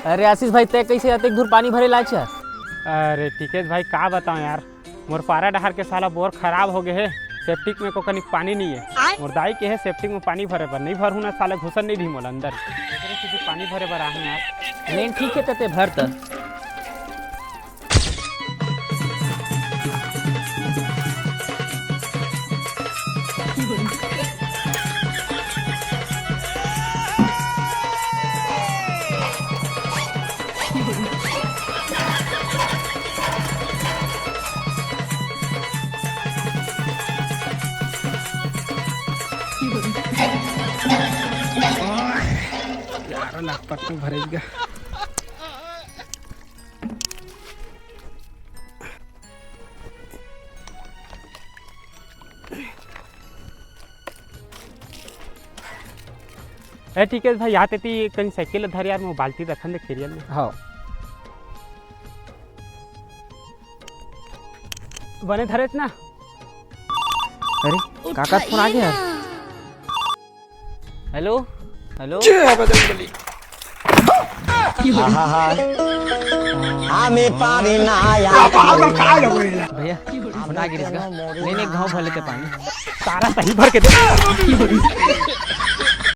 अरे आशीष भाई तय कैसे अतेक दूर पानी भरे लायक छे? अरे टिकेश भाई का बताऊं यार, मोर पारा डहार के साला बोर खराब हो गए है। सेप्टिक में को कनिक पानी नहीं है। मोर दाई के है सेप्टिक में पानी भरे पर नहीं भरू ना, साला घुसन नहीं दी मोल अंदर सीधे पानी भरे बर आहे यार। लेकिन ठीक है तते भर त यार लगभग में भरेगा। ए टिकेश भाई आते ती कहीं साइकिल धर यार, मैं बाल्टी रखन दे केरियल में। हाँ बने धरेच ना। अरे काका फोन आ गया। हेलो हेलो भैया फोन आ गया। नहीं नहीं गाँव भर लेते पानी सारा सही भर के दे।